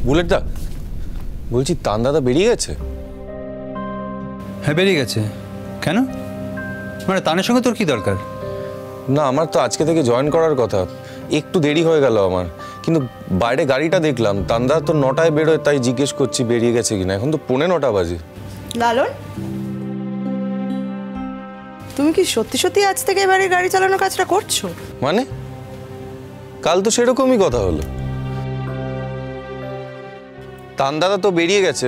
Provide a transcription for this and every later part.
Bullet দা, বলছি তান দাদা বেরিয়ে গেছে? হ্যাঁ বেরিয়ে গেছে। কেন, মানে তানের সঙ্গে তোর কি দরকার? না, আমার তো আজকে থেকে জয়েন করার কথা, একটু দেরি হয়ে গেল আমার। কিন্তু বাইরে গাড়িটা দেখলাম, তান দাদা তো 9টায় বেরোয়, তাই জিজ্ঞেস করছি বেরিয়ে গেছে কিনা। এখন তো 9:45 বাজে। লালন, তুমি কি সত্যি সত্যি আজ থেকে এবারে গাড়ি চালানোর কাজটা করছো? মানে কাল তো সেরকমই কথা হলো। তান দাদা তো বেরিয়ে গেছে,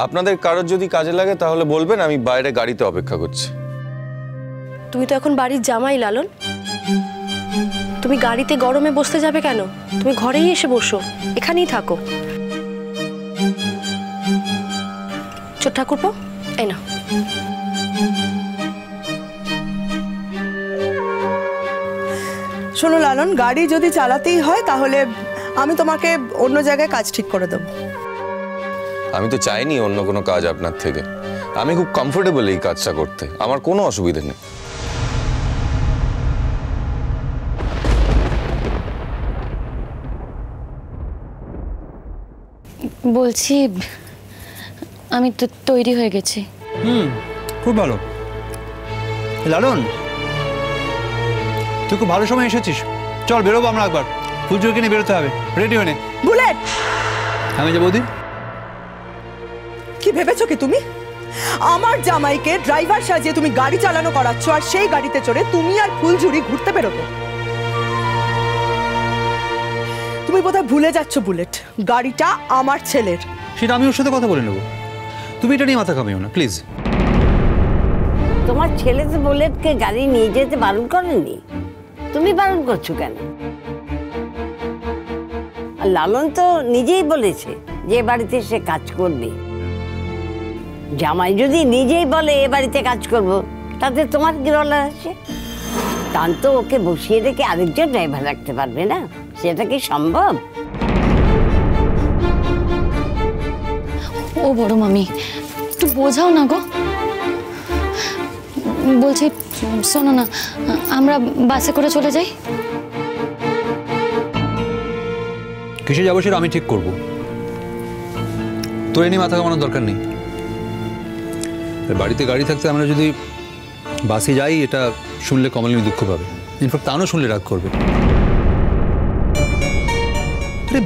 আপনাদের কারোর যদি কাজে লাগে তাহলে বলবেন, আমি বাইরে গাড়িতে অপেক্ষা করছি। তুমি তো এখন বাড়ির জামাই লালন, তুমি গাড়িতে গরমে বসতে যাবে কেন? তুমি ঘরেই এসে বসো, এখানেই থাকো। ছোট ঠাকুরপো, এই না। শোনো লালন, গাড়ি যদি চালাতেই হয় তাহলে আমি তোমাকে অন্য জায়গায় কাজ ঠিক করে দেবো। আমি তো চাইনি অন্য কোনো কাজ আপনার থেকে, আমি খুব কমফোর্টেবল এই কাজটা করতে, আমার কোনো অসুবিধা নেই। বলছি আমি তো তৈরি হয়ে গেছি। খুব ভালো। লালন, তুই খুব ভালো সময় এসেছিস, চল বেরোবো আমরা একবার, ফুলচুরিকে নিয়ে বেরোতে হবে, রেডি হয়ে নে। বুলেট, আমি যাবো। বৌদি কি ভেবেছো কি তুমি? আমার জামাইকে ড্রাইভার সাজিয়ে তুমি গাড়ি চালানো করাচ্ছ, আর সেই গাড়িতে চড়ে তুমি আর ফুলঝুরি ঘুরতে বেরোবে? তুমি বোধহয় ভুলে যাচ্ছ বুলেট, গাড়িটা আমার ছেলের। সেটা আমি ওর সাথে কথা বলে নেবো, তুমি এটা নিয়ে মাথা ঘামিও না প্লিজ। তোমার ছেলে তো বুলেটকে গাড়ি নিয়ে যেতে বারণ করেনি, তুমি বারণ করছো কেন? আর লালন তো নিজেই বলেছে যে বাড়িতে সে কাজ করবে। জামাই যদি নিজেই বলে এ বাড়িতে কাজ করব, তাতে তোমার কি বলার আছে? তান তো ওকে বসিয়ে রেখে আরেকজন ড্রাইভার রাখতে পারবে না, সেটা কি সম্ভব? ও বড় মামি, একটু বোঝাও না গো। বলছি শোনো না, আমরা বাসে করে চলে যাই। কিসে যাবো সেটা আমি ঠিক করবো, তোর এ নিয়ে মাথা ঘামানোর দরকার নেই। বাড়িতে গাড়ি থাকতে আমরা যদি বাসে যাই, এটা শুনলে কমলিনী দুঃখ পাবে, ইনফ্যাক্ট তানও শুনলে রাগ করবে।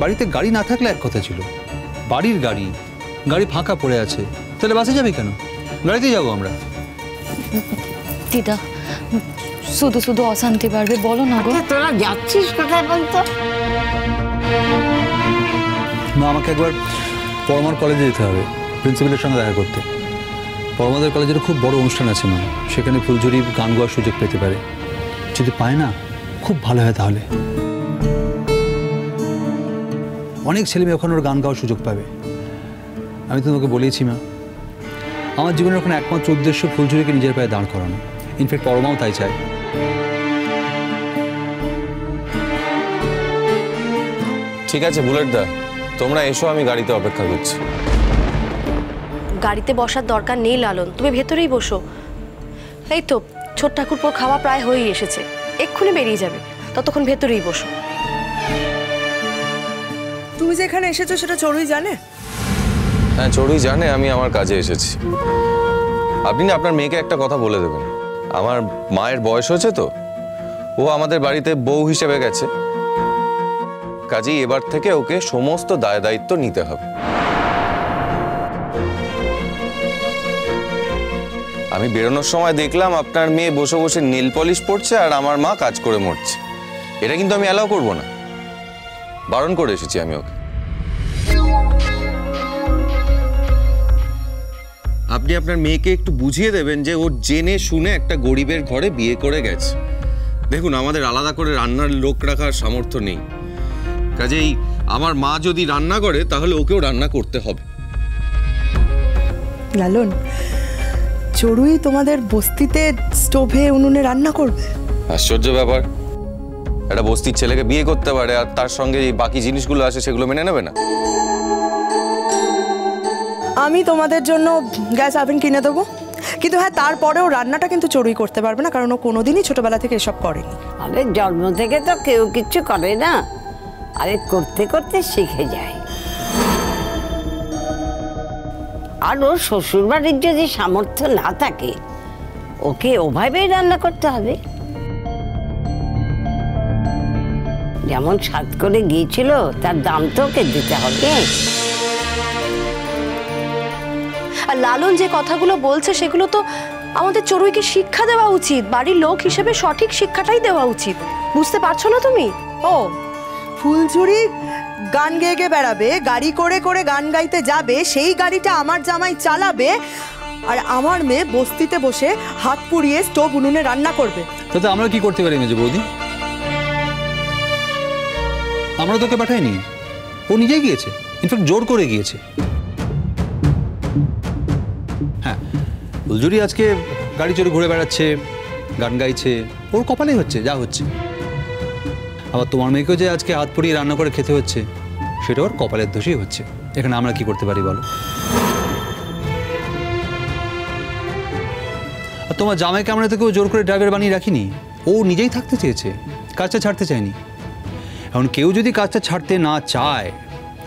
বাড়িতে গাড়ি না থাকলে এক কথা ছিল, বাড়ির গাড়ি, গাড়ি ফাঁকা পড়ে আছে, তাহলে বাসে যাবি কেন? গাড়িতেই যাবো আমরা। দিদা, শুধু শুধু অশান্তি বাড়বে, বলো না গো। তোরা যাচ্ছিস কোথায় বলতো? মা, আমাকে একবার পরমার কলেজে যেতে হবে, প্রিন্সিপালের সঙ্গে দেখা করতে। পরমাদের কলেজের খুব বড় অনুষ্ঠান আছে মা, সেখানে ফুলঝুরি গান গাওয়ার সুযোগ পেতে পারে। যদি পায় না, খুব ভালো হয়। তাহলে অনেক ছেলেমেয়ে ওখানে ওর গান গাওয়ার সুযোগ পাবে। আমি তোমাকে বলেছি মা, আমার জীবনের ওখানে একমাত্র উদ্দেশ্য ফুলঝুরিকে নিজের পায়ে দাঁড় করানো। ইনফ্যাক্ট পরমাও তাই চায়। ঠিক আছে বুলেট দা, তোমরা এসো, আমি গাড়িতে অপেক্ষা করছি। গাড়িতে বসার দরকার নেই লালন, তুমি ভেতরেই বসো। এই তো ছোট ঠাকুরপোর খাওয়া প্রায় হয়েই এসেছে, এক্ষুনি বেরিয়ে যাবে, ততক্ষণ ভেতরেই বসো। তুমি যে এখানে এসেছো সেটা চড়ুই জানে? হ্যাঁ, চড়ুই জানে আমি আমার কাজে এসেছি। আপনি না আপনার মেয়েকে একটা কথা বলে দেবেন, আমার মায়ের বয়স হয়েছে তো, ও আমাদের বাড়িতে বউ হিসেবে গেছে, কাজেই এবার থেকে ওকে সমস্ত দায় দায়িত্ব নিতে হবে। আমি বেরোনোর সময় দেখলাম আপনার মেয়ে বসে বসে নীল পলিশ পড়ছে আর আমার মা কাজ করে মরছে। এটা কিন্তু আমি অ্যালাউ করবো না, বারণ করে এসেছি আমি ওকে। আপনি আপনার মেয়েকে একটু বুঝিয়ে দেবেন যে ও জেনে শুনে একটা গরিবের ঘরে বিয়ে করে গেছে। দেখুন, আমাদের আলাদা করে রান্নার লোক রাখার সামর্থ্য নেই, কাজেই আমার মা যদি রান্না করে তাহলে ওকেও রান্না করতে হবে। লালন, চড়ুই তোমাদের বস্তিতে স্টোভে উনুনে রান্না করবে? আশ্চর্য ব্যাপার, একটা বস্তির ছেলেকে বিয়ে করতে পারে আর তার সঙ্গে এই বাকি জিনিসগুলো আসে সেগুলো মেনে নেবে না? আমি তোমাদের জন্য গ্যাস ওভেন কিনে দেবো, কিন্তু হ্যাঁ তারপরেও রান্নাটা কিন্তু চড়ুই করতে পারবে না, কারণ ও কোনোদিনই ছোটবেলা থেকে এসব করেনি। আরে জন্ম থেকে তো কেউ কিচ্ছু করে না, আরে করতে করতে শিখে যায়। আর ওর শ্বশুরবাড়ির যদি সামর্থ্য না থাকে, ওকে ওভাবেই রান্না করতে হবে। যেমন স্বাদ করে গিয়েছিল তার দাম তো ওকে দিতে হবে। আর লালন যে কথাগুলো বলছে সেগুলো তো আমাদের চড়ুইকে শিক্ষা দেওয়া উচিত, বাড়ির লোক হিসেবে সঠিক শিক্ষাটাই দেওয়া উচিত। বুঝতে পারছো না তুমি? ও ফুলঝুরি গান গেয়ে গেয়ে বেড়াবে, গাড়ি করে করে গান গাইতে যাবে, সেই গাড়িটা আমার জামাই চালাবে, আর আমার মেয়ে বস্তিতে বসে হাত পুড়িয়ে স্টোভ উনুনে রান্না করবে। তাতে আমরা কি করতে পারি মেজো বৌদি? আমরা তোকে পাঠাইনি, ও নিজেই গিয়েছে, ইনফ্যাক্ট জোর করে গিয়েছে। হ্যাঁ, ফুলঝুরি আজকে গাড়ি চড়ে ঘুরে বেড়াচ্ছে, গান গাইছে, ওর কপালেই হচ্ছে যা হচ্ছে। আবার তোমার মেয়েকেও যে আজকে হাত পুড়িয়ে রান্না করে খেতে হচ্ছে, সেটা ওর কপালের দোষই হচ্ছে। এখানে আমরা কি করতে পারি বলো? আর তোমার জামাইকে আমরা তোকেও জোর করে ড্রাইভার বানিয়ে রাখিনি, ও নিজেই থাকতে চেয়েছে, কাজটা ছাড়তে চায়নি। এখন কেউ যদি কাজটা ছাড়তে না চায়,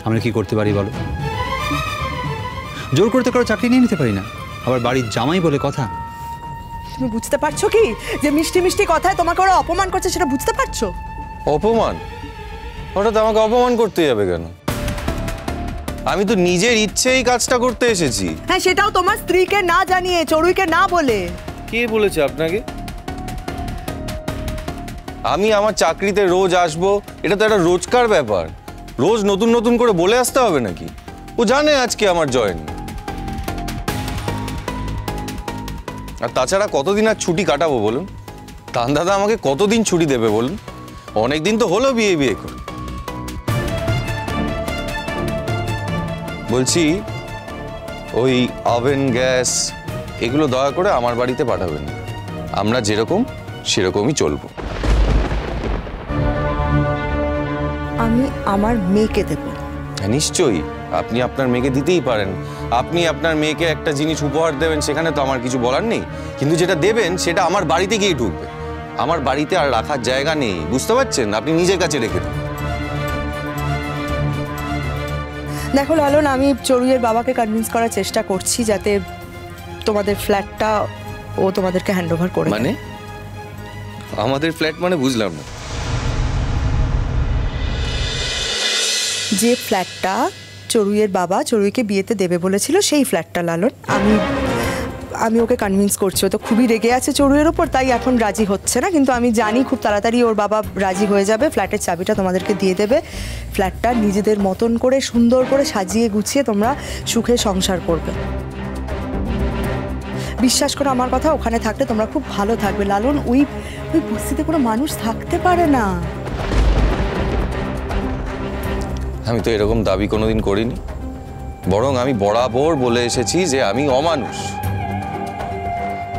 আমরা কি করতে পারি বলো? জোর করতে কারো চাকরি নিয়ে নিতে পারি না, আবার বাড়ির জামাই বলে কথা। তুমি বুঝতে পারছো কি যে মিষ্টি মিষ্টি কথায় তোমাকে ওরা অপমান করছে, সেটা বুঝতে পারছো? অপমান? হঠাৎ আমাকে অপমান করতে যাবে কেন? আমি তো নিজের ইচ্ছেই কাজটা করতে এসেছি। হ্যাঁ, সেটাও তোমার স্ত্রীকে না জানিয়ে, চড়ুইকে না বলে। কে বলেছে আপনাকে? আমি আমার চাকরিতে রোজ আসবো, এটা তো একটা রোজকার ব্যাপার। রোজ নতুন নতুন করে বলে আসতে হবে নাকি? ও জানে আজকে আমার জয়েন। আর তাছাড়া কতদিন আর ছুটি কাটাবো বলুন? তান দাদা আমাকে কতদিন ছুটি দেবে বলুন? অনেকদিন তো হলো বিয়ে করে। বলছি, ওই ওভেন, গ্যাস এগুলো দয়া করে আমার বাড়িতে পাঠাবেন। আমরা যেরকম সেরকমই চলবো। আমি আমার মেয়েকে দেব। নিশ্চয়ই আপনি আপনার মেয়েকে দিতেই পারেন। আপনি আপনার মেয়েকে একটা জিনিস উপহার দেবেন, সেখানে তো আমার কিছু বলার নেই, কিন্তু যেটা দেবেন সেটা আমার বাড়িতে গিয়ে ঢুকবে। আমার বাড়িতে আর রাখার জায়গা নেই, বুঝতে পারছেন? আপনি নিজের কাছে রেখে দিন। দেখো লালন, আমি চড়ুইয়ের বাবাকে কনভিন্স করার চেষ্টা করছি যাতে তোমাদের ফ্ল্যাটটা ও তোমাদেরকে হ্যান্ড ওভার করে। মানে আমাদের ফ্ল্যাট মানে বুঝলাম না। যে ফ্ল্যাটটা চড়ুইয়ের বাবা চড়ুইকে বিয়েতে দেবে বলেছিল, সেই ফ্ল্যাটটা লালন। আমি ওকে কনভিন্স করছি। ও তো খুবই রেগে আছে চড়ুইয়ের ওপর, তাই এখন রাজি হচ্ছে না, কিন্তু আমি জানি খুব তাড়াতাড়ি ওর বাবা রাজি হয়ে যাবে। ফ্ল্যাটের চাবিটা তোমাদেরকে দিয়ে দেবে। ফ্ল্যাটটা নিজেদের মতন করে সুন্দর করে সাজিয়ে গুছিয়ে তোমরা সুখে সংসার করবে। বিশ্বাস করো আমার কথা, ওখানে থাকলে তোমরা খুব ভালো থাকবে লালন। ওই বস্তিতে কোনো মানুষ থাকতে পারে না। আমি তো এরকম দাবি কোনোদিন করিনি, বরং আমি বরাবর বলে এসেছি যে আমি অমানুষ।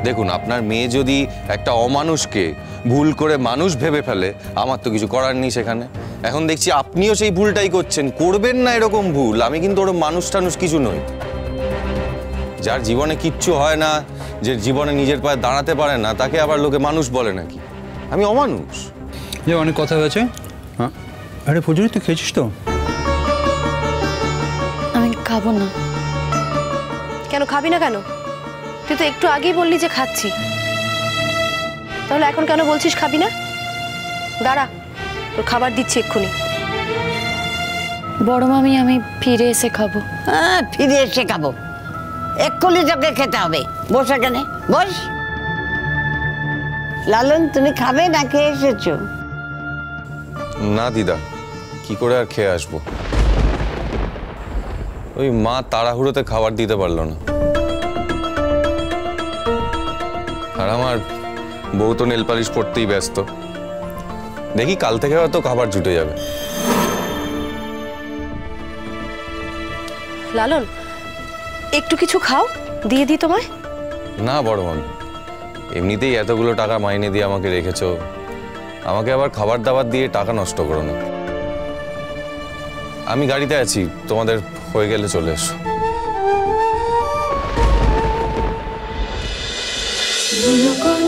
দেখুন, আপনার মেয়ে যদি একটা অমানুষকে ভুল করে মানুষ ভেবে ফেলে, আমার তো কিছু করার নেই সেখানে। এখন দেখছি আপনিও সেই ভুলটাই করছেন। করবেন না এরকম ভুল। আমি কিন্তু ওরকম মানুষ টানুষ কিছু নই। যার জীবনে কিচ্ছু হয় না, যে জীবনে নিজের পায়ে দাঁড়াতে পারে না, তাকে আবার লোকে মানুষ বলে নাকি? আমি অমানুষ। যে অনেক কথা হয়েছে। হ্যাঁ, আরে ফুলঝুরি তুই খেয়েছিস তো? আমি খাবো না। কেন খাবি না কেন? তুই তো একটু আগেই বললি যে খাচ্ছি, তাহলে এখন কেন বলছিস খাবি না? দাঁড়া, তোর খাবার দিচ্ছি এক্ষুনি। বড় মামি, আমি ফিরে এসে খাবো। হ্যাঁ, ফিরে এসে খাবো। এক্ষুনি তোকে খেতে হবে। বস এখানে, বস। লালন, তুমি খাবে না খেয়ে এসেছো? না দিদা, কি করে আর খেয়ে আসবো? ওই মা তাড়াহুড়োতে খাবার দিতে পারলো না। আর আমার বউ তো নেল পালিশ পড়তেই ব্যস্ত। দেখি কাল থেকে হয়তো খাবার জুটে যাবে। লালন, একটু কিছু খাও, দিয়ে দিই তোমায়। না বড় মামি, এমনিতেই এতগুলো টাকা মাইনে দিয়ে আমাকে রেখেছো, আমাকে আবার খাবার দাবার দিয়ে টাকা নষ্ট করো না। আমি গাড়িতে আছি, তোমাদের হয়ে গেলে চলে এসো। মনোকর